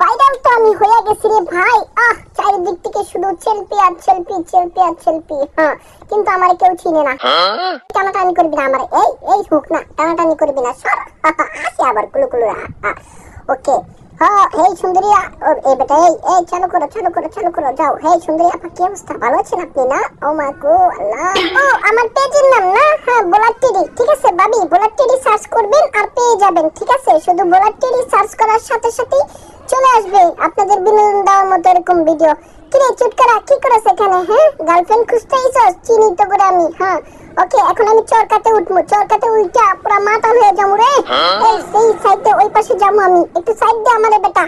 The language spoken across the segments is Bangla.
ভাইরাল তো আমি হয়ে গেছি রে ভাই। চারিদিক থেকে শুধু সেলফি আর সেলফি, সেলফি আর সেলফি। হ্যাঁ, কিন্তু আমার কেউ চিনে না। টানাটানি করবি না আমার, এই এই হোক না, টানাটানি করবি না, সর। আসে আবার কুলুকুলু। ওকে। হ্যাঁ, হেই সুন্দরী, এই বেটা, এই এই চালু করো, চালু করো, চালু করো, যাও। হেই সুন্দরী আপা, কি অবস্থা? ভালো আছেন আপনি না? ও মা গো আল্লাহ। ও আমার পেজের নাম না? হ্যাঁ, বোলার টিডি। ঠিক আছে ভাবি, বোলার টিডি সার্চ করবেন আর পেয়ে যাবেন। ঠিক আছে, শুধু বোলার টিডি সার্চ করার সাথে সাথেই চলে আসবে আপনাদের বিনোদন দেওয়ার মতো এরকম ভিডিও। কিরে চুটকারা, কি করেছ এখানে? হ্যাঁ, গার্লফ্রেন্ড খুঁজতেইছস? চিনি তো করে আমি। হ্যাঁ, ওকে, এখন আমি চরকাতে উঠবো। চরকাতে উঠা পুরা মাথা হয়ে যাবো রে। এই সেই সাইডে, ওই পাশে যাবো আমি। একটু সাইড দে আমারে বেটা।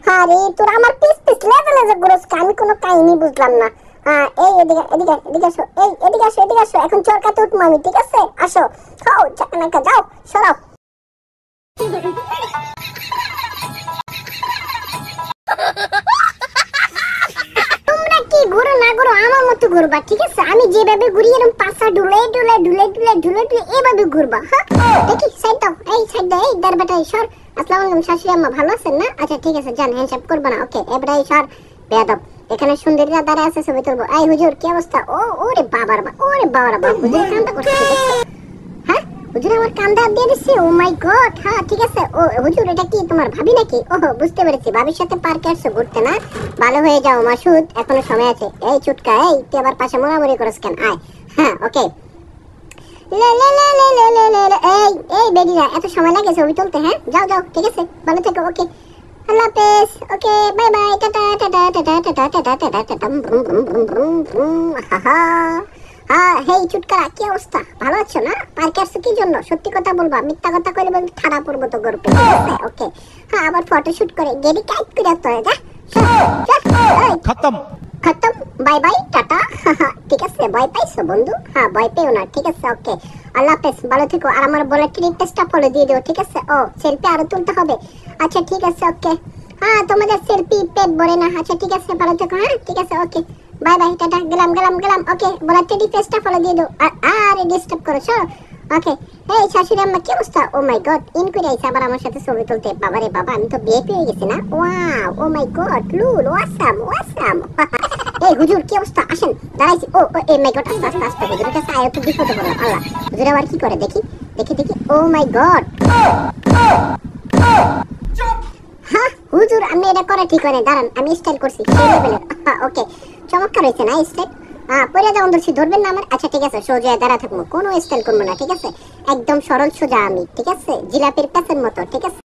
হ্যাঁ রে, তোর আমার পিস পিস লেজে লেজে ঘুরোস, আমি কোনো কাহিনী বুঝলাম না। হ্যাঁ, এই এদিকে এদিকে এদিকে আসো, এই এদিকে আসো, এদিকে আসো। এখন চরকাতে উঠবো আমি। ঠিক আছে, আসো। খাও চাকানাকা, যাও, সরাও। ঘুরো না ঘুরো, আমার মতো ঘুরবা। ঠিক আছে, আমি যেভাবে ঘুরি এরকম পাশা ঢুলে ঢুলে ঢুলে ঢুলে ঢুলে ঢুলে এইভাবে ঘুরবা। হ্যাঁ, দেখি সাইড দাও, এই সাইড দাও, এই দাঁড় সর। আসসালামু আলাইকুম শাশুড়ি আম্মা, ভালো আছেন না? আচ্ছা ঠিক আছে, যান, হ্যান্ডশেক করবা না। ওকে, এবারে সর বেয়াদব। এখানে সুন্দরীরা দাঁড়ায় আছে, ছবি তুলবো। এই হুজুর, কি অবস্থা? ওরে বাবার বা, ওরে বাবার বা, হুজুর কামটা করছে। হ্যাঁ, হুজুর আমার কান্দা দিয়ে দিচ্ছে। ও মাই গড। হ্যাঁ ঠিক আছে। ও হুজুর, এটা কি তোমার ভাবি নাকি? ওহো, বুঝতে পেরেছি, ভাবির সাথে পার্কে আসছো ঘুরতে না? ভালো হয়ে যাও মাসুদ, এখনো সময় আছে। এই চুটকা, এই তুই আবার পাশে মোড়ামুড়ি করছ কেন? আয়। হ্যাঁ ওকে। এই এই বেডিরা, এত সময় লাগে ছবি তুলতে? হ্যাঁ, যাও যাও, ঠিক আছে, ভালো থেকো। ওকে, আল্লাহ হাফেজ। Okay, bye bye, tata tata tata tata tata tata tata. হ্যাঁ, হেই চুটকারা, কি অবস্থা? ভালো আছো না? পার্কে আসছো কি জন্য? সত্যি কথা বলবা, মিথ্যা কথা কইলে বলতে থানা পড়বো তো গরুপে। ঠিক আছে, ওকে। হ্যাঁ, আবার ফটোশুট করে গেডি কাট করে তো যা। খতম খতম, বাই বাই, টাটা। ঠিক আছে, ভয় পাইছো বন্ধু? হ্যাঁ, ভয় পেও না। ঠিক আছে, ওকে, আল্লাহ হাফেজ, ভালো থেকো। আর আমার বলার রিকোয়েস্টটা ফলো দিয়ে দিও। ঠিক আছে। ও সেলফি আরো তুলতে হবে? আচ্ছা ঠিক আছে, ওকে। হ্যাঁ, তোমাদের সেলফি পেট ভরে না। আচ্ছা ঠিক আছে, ভালো থেকো। হ্যাঁ ঠিক আছে, ওকে, বাই বাই, টাটা, গেলাম গেলাম গেলাম। ওকে, বলার রিকোয়েস্টটা ফলো দিয়ে দাও। আরে ডিস্টার্ব করছো। ওকে। এই শাশুড়ি আম্মা, কি অবস্থা? ও মাই গড, ইন করে আইছে আবার আমার সাথে ছবি তুলতে। বাবা রে বাবা, আমি তো বিয়ে পেয়ে গেছি না? ওয়াও, ও মাই গড, লুল, ওয়াসাম ওয়াসাম। এই হুজুর, কি অবস্থা? আসেন, দাঁড়াইছি। ও এ মাই গড, আস্তে আস্তে আস্তে। হুজুরের কাছে আয় তো বিপদে পড়লাম। আল্লাহ, হুজুর আবার কি করে? দেখি দেখি দেখি। ও মাই গড। হ্যাঁ হুজুর, আমি এটা করা ঠিক হয় না। দাঁড়ান, আমি স্টাইল করছি সেই লেভেলের। ওকে, চমৎকার হয়েছে না স্টাইল? পরে যাও, ধরছি, ধরবেন না আমার? আচ্ছা ঠিক আছে, সোজা দাঁড়া থাকবো, কোনো স্টাইল করবো না। ঠিক আছে, একদম সরল সোজা আমি। ঠিক আছে, জিলাপির প্যাচের মতো। ঠিক আছে।